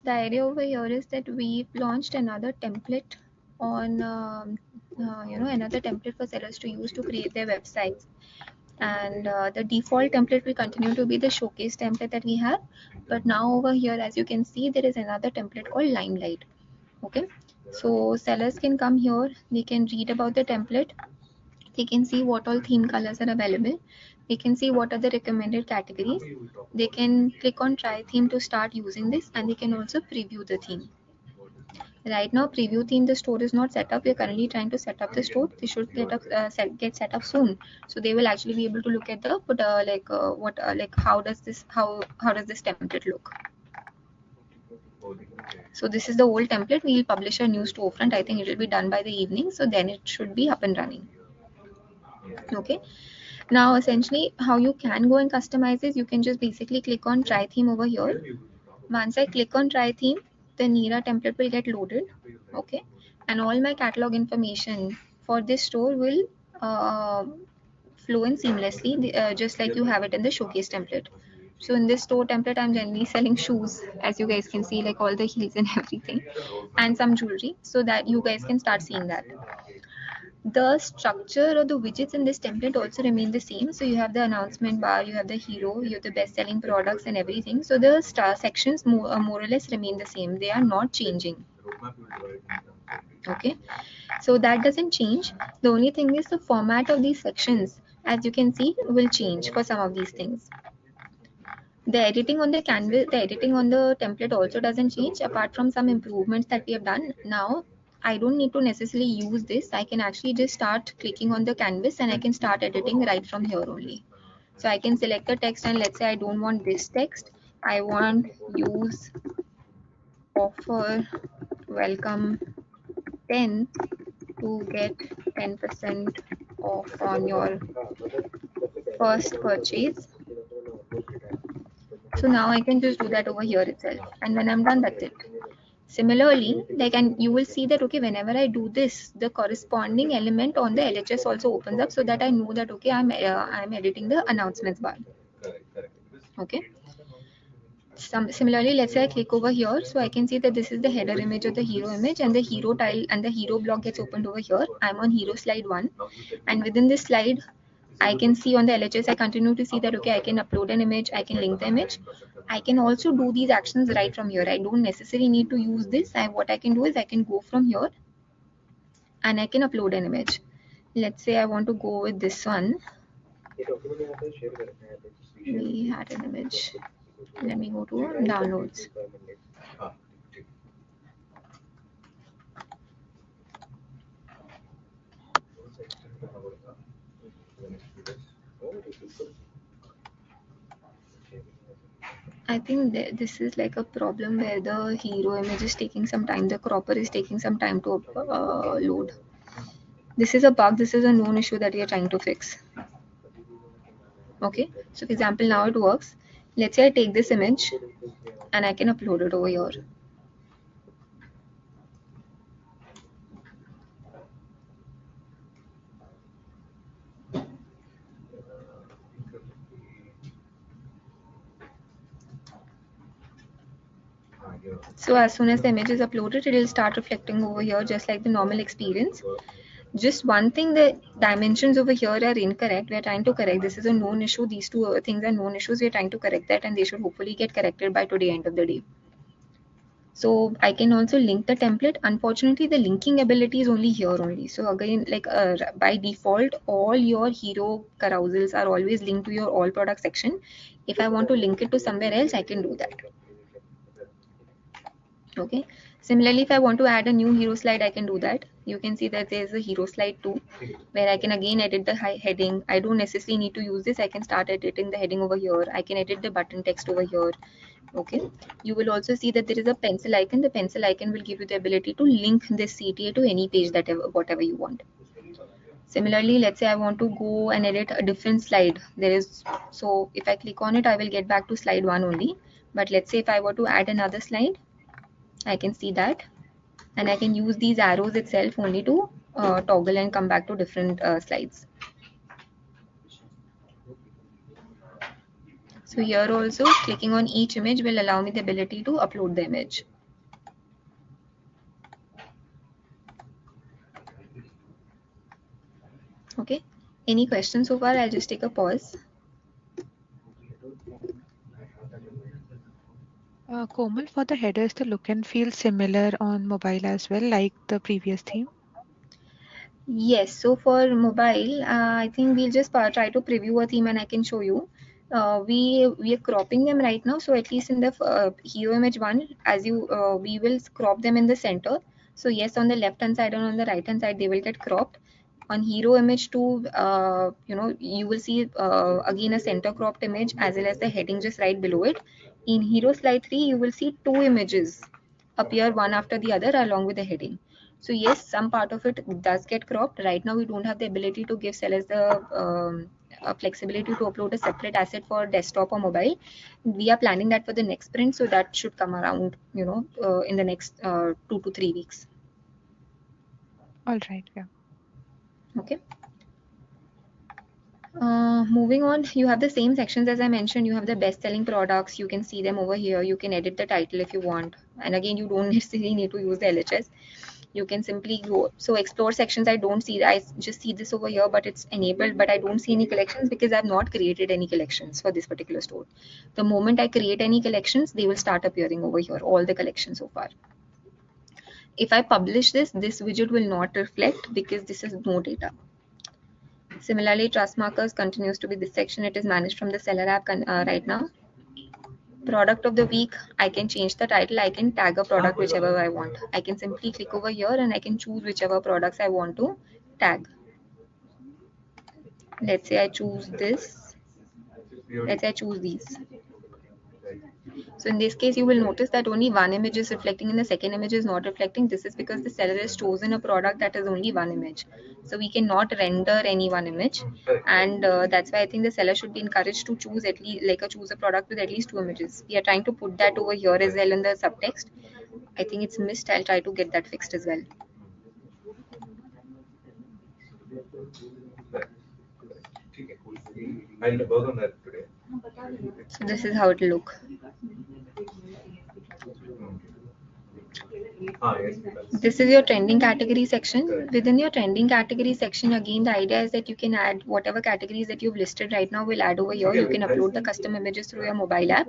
the idea over here is that we've launched another template on another template for sellers to use to create their websites, and the default template will continue to be the showcase template that we have, but now over here, as you can see, there is another template called Limelight. Okay, so sellers can come here, they can read about the template, they can see what all theme colors are available, they can see what are the recommended categories, they can click on try theme to start using this, and they can also preview the theme. Right now, preview theme, the store is not set up. We're currently trying to set up the store. They should get set up soon, so they will actually be able to look at the how does this template look. So this is the old template. We'll publish a new storefront. I think it will be done by the evening, so then it should be up and running. Okay. Now, essentially, how you can go and customize this, you can just basically click on try theme over here. Once I click on try theme, the NIRA template will get loaded. Okay, and all my catalog information for this store will flow in seamlessly, just like you have it in the showcase template. So in this store template, I'm generally selling shoes, as you guys can see, like all the heels and everything, and some jewelry, so that you guys can start seeing that. The structure or the widgets in this template also remain the same. So you have the announcement bar, you have the hero, you have the best selling products and everything. So the star sections more or less remain the same. They are not changing. Okay, so that doesn't change. The only thing is the format of these sections, as you can see, will change for some of these things. The editing on the canvas, the editing on the template also doesn't change, apart from some improvements that we have done. Now, I don't need to necessarily use this. I can actually just start clicking on the canvas and I can start editing right from here only. So I can select the text, and let's say I don't want this text. I want use offer welcome 10 to get 10% off on your first purchase. So now I can just do that over here itself, and when I'm done, that's it. Similarly, and you will see that, okay, whenever I do this, the corresponding element on the LHS also opens up, so that I know that, okay, I'm editing the announcements bar. Okay. Similarly, let's say I click over here, so I can see that this is the header image of the hero image, and the hero tile and the hero block gets opened over here. I'm on hero slide 1, and within this slide, I can see on the LHS, I continue to see that, okay, I can upload an image, I can link the image. I can also do these actions right from here. I don't necessarily need to use this. What I can do is I can go from here and I can upload an image. Let's say I want to go with this one. We had an image. Let me go to downloads. I think this is like a problem where the hero image is taking some time, the cropper is taking some time to load. This is a bug, this is a known issue that we are trying to fix. Okay, so for example, now it works. Let's say I take this image and I can upload it over here. So as soon as the image is uploaded, it will start reflecting over here just like the normal experience. Just one thing, the dimensions over here are incorrect. We are trying to correct. This is a known issue. These two things are known issues. We are trying to correct that, and they should hopefully get corrected by today end of the day. So I can also link the template. Unfortunately, the linking ability is only here only. So again, by default, all your hero carousels are always linked to your all product section. If I want to link it to somewhere else, I can do that. Okay. Similarly, if I want to add a new hero slide, I can do that. You can see that there's a hero slide too, where I can again edit the heading. I don't necessarily need to use this. I can start editing the heading over here. I can edit the button text over here. Okay. You will also see that there is a pencil icon. The pencil icon will give you the ability to link this CTA to any page that whatever you want. Similarly, let's say I want to go and edit a different slide. So if I click on it, I will get back to slide 1 only. But let's say if I were to add another slide, I can see that, and I can use these arrows itself only to toggle and come back to different slides. So here also, clicking on each image will allow me the ability to upload the image. Okay. Any questions so far? I'll just take a pause. Komal, for the headers, the look and feel similar on mobile as well, like the previous theme. Yes, so for mobile, I think we'll just try to preview a theme and I can show you. We are cropping them right now, so at least in the hero image one, as you we will crop them in the center. So yes, on the left hand side and on the right hand side, they will get cropped. On hero image 2, you will see again a center cropped image as well as the heading just right below it. In hero slide 3, you will see two images appear one after the other along with the heading. So yes, some part of it does get cropped. Right now, we don't have the ability to give sellers the flexibility to upload a separate asset for desktop or mobile. We are planning that for the next sprint, so that should come around, in the next 2 to 3 weeks. All right, yeah. Okay. Moving on, you have the same sections as I mentioned. You have the best selling products. You can see them over here. You can edit the title if you want. And again, you don't necessarily need to use the LHS. You can simply go. So explore sections, I don't see. I just see this over here, but it's enabled. But I don't see any collections because I've not created any collections for this particular store. The moment I create any collections, they will start appearing over here. All the collections so far. If I publish this, this widget will not reflect because this is no data. Similarly, trust markers continues to be this section. It is managed from the seller app right now. Product of the week, I can change the title. I can tag a product whichever I want. I can simply click over here and I can choose whichever products I want to tag. Let's say I choose this. Let's say I choose these. So in this case, you will notice that only one image is reflecting and the second image is not reflecting. This is because the seller has chosen a product that is only one image. So we cannot render any one image. And that's why I think the seller should be encouraged to choose at least choose a product with at least two images. We are trying to put that over here as well in the subtext. I think it's missed. I'll try to get that fixed as well. I'll work on that today. So this is how it will look. This is your trending category section. Within your trending category section, again, the idea is that you can add whatever categories that you've listed right now will add over here. You can upload the custom images through your mobile app.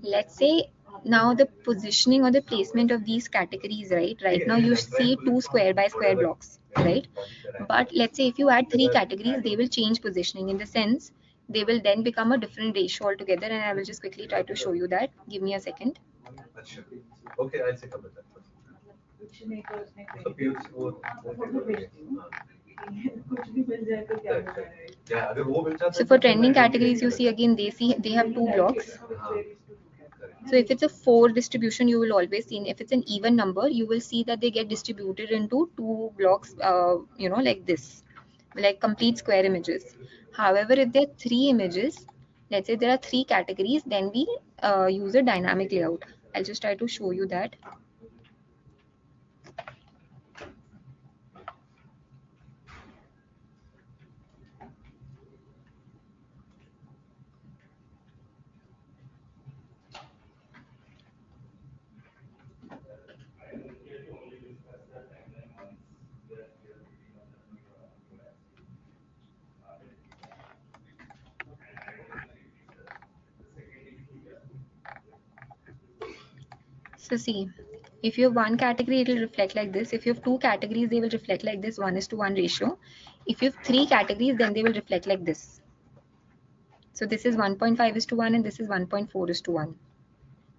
Let's say now the positioning or the placement of these categories, right? Right now you see two square by square blocks, right? But let's say if you add three categories, they will change positioning in the sense they will then become a different ratio altogether. And I will just quickly try to show you that. Give me a second. Okay, I'll check about that. So for trending categories, you see again they have two blocks. So if it's a 4 distribution, you will always see. If it's an even number, you will see that they get distributed into two blocks. Like this, like complete square images. However, if there are three images, let's say there are three categories, then we use a dynamic layout. I'll just try to show you that. So see, if you have one category, it will reflect like this. If you have two categories, they will reflect like this, 1:1 ratio. If you have three categories, then they will reflect like this. So this is 1.5:1 and this is 1.4:1.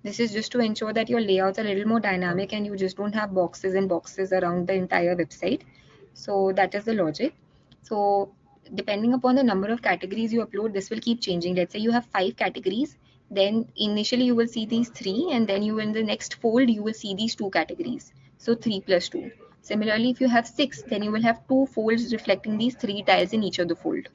This is just to ensure that your layouts are a little more dynamic and you just don't have boxes and boxes around the entire website. So that is the logic. So depending upon the number of categories you upload, this will keep changing. Let's say you have 5 categories, then initially you will see these 3, and then you in the next fold you will see these 2 categories. So 3 plus 2. Similarly, if you have 6, then you will have 2 folds reflecting these 3 tiles in each of the fold.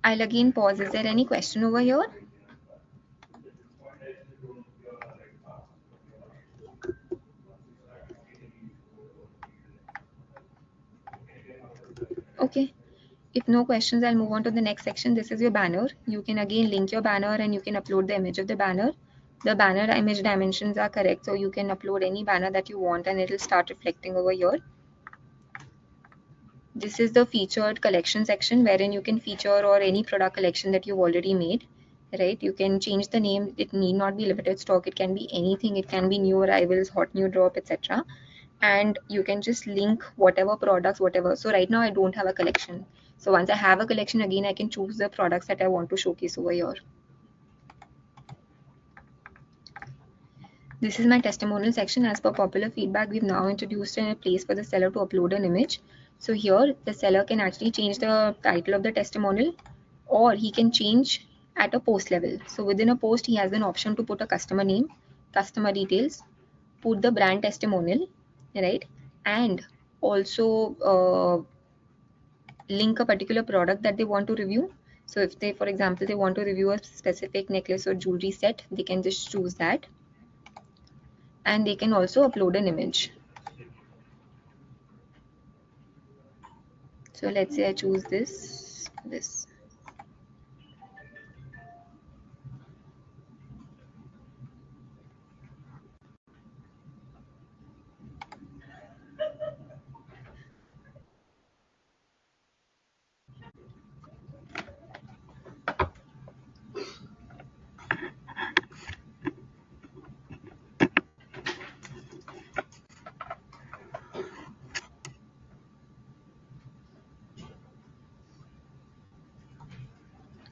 I'll again pause. Is there any question over here? Okay. If no questions, I'll move on to the next section. This is your banner. You can again link your banner and you can upload the image of the banner. The banner image dimensions are correct, so you can upload any banner that you want and it will start reflecting over here. This is the featured collection section wherein you can feature or any product collection that you've already made, right? You can change the name. It need not be limited stock. It can be anything. It can be new arrivals, hot new drop, etc. And you can just link whatever products, whatever. So right now I don't have a collection. So once I have a collection again, I can choose the products that I want to showcase over here. This is my testimonial section. As per popular feedback, we've now introduced a place for the seller to upload an image. So here the seller can actually change the title of the testimonial, or he can change at a post level. So within a post, he has an option to put a customer name, customer details, put the brand testimonial, right? And also link a particular product that they want to review. So if they, for example, they want to review a specific necklace or jewelry set, they can just choose that. And they can also upload an image. So let's say I choose this.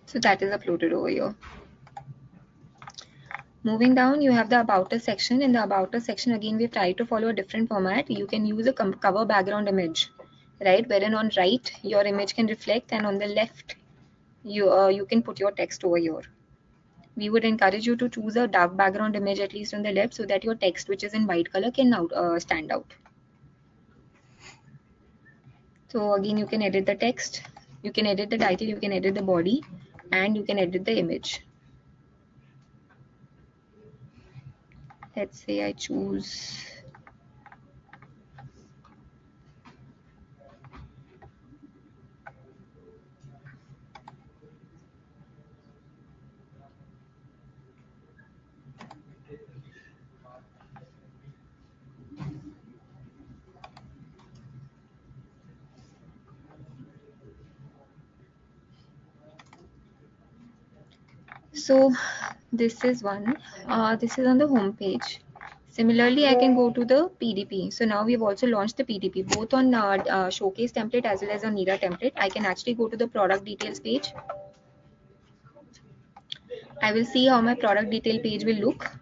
So that is uploaded over here. Moving down, you have the About Us section. In the About Us section, again, we've tried to follow a different format. You can use a cover background image, right? Wherein on right, your image can reflect, and on the left, you can put your text over here. We would encourage you to choose a dark background image, at least on the left, so that your text, which is in white color, can now stand out. So again, you can edit the text, you can edit the title, you can edit the body, and you can edit the image. Let's say I choose so this is one. This is on the home page. Similarly, I can go to the PDP. So now we've also launched the PDP both on showcase template as well as on NIRA template. I can actually go to the product details page. I will see how my product detail page will look.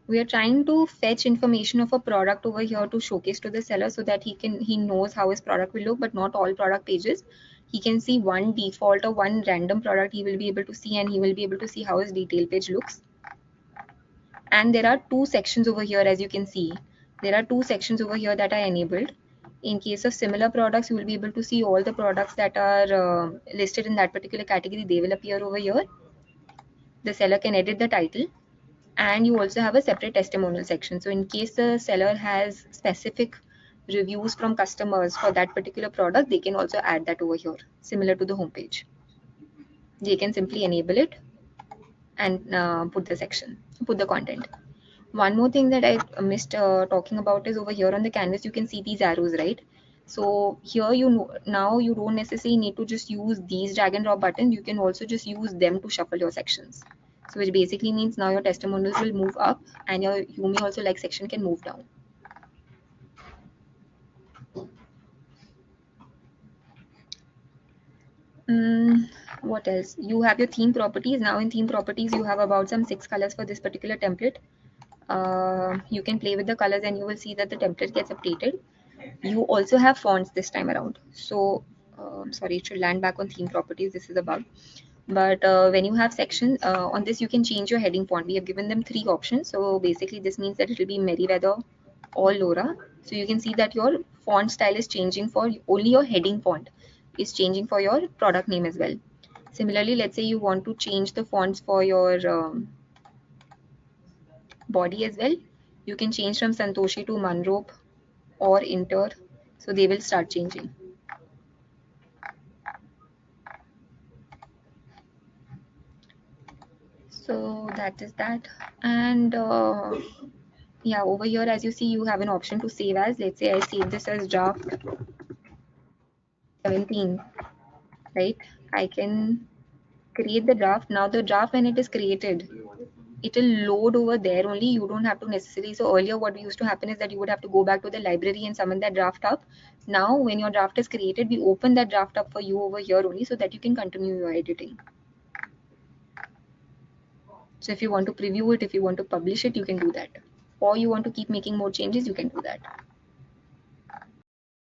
We are trying to fetch information of a product over here to showcase to the seller so that he knows how his product will look, but not all product pages. He can see one default or one random product he will be able to see, and he will be able to see how his detail page looks. And there are two sections over here, as you can see. There are two sections over here that are enabled. In case of similar products, you will be able to see all the products that are listed in that particular category. They will appear over here. The seller can edit the title, and you also have a separate testimonial section. So in case the seller has specific reviews from customers for that particular product, they can also add that over here, similar to the homepage. They can simply enable it and put the content. One more thing that I missed talking about is over here on the canvas, you can see these arrows, right? So here now you don't necessarily need to just use these drag and drop buttons. You can also just use them to shuffle your sections. So which basically means now your testimonials will move up and your you may also like section can move down. What else? You have your theme properties. Now in theme properties, you have about some 6 colors for this particular template. You can play with the colors and you will see that the template gets updated. You also have fonts this time around. So sorry, it should land back on theme properties. This is a bug. But when you have sections on this, you can change your heading font. We have given them 3 options. So basically this means that it will be Meriwether or Laura. So you can see that your font style is changing for only your heading font is changing for your product name as well. Similarly, let's say you want to change the fonts for your body as well. You can change from Santoshi to Manrope or Inter. So they will start changing. So that is that. And yeah, over here, as you see, you have an option to save as. Let's say I save this as draft 17, right? I can create the draft. Now the draft, when it is created, it will load over there only. You don't have to necessarily. So earlier what used to happen is that you would have to go back to the library and summon that draft up. Now when your draft is created, we open that draft up for you over here only, so that you can continue your editing. So if you want to preview it, if you want to publish it, you can do that. Or you want to keep making more changes, you can do that.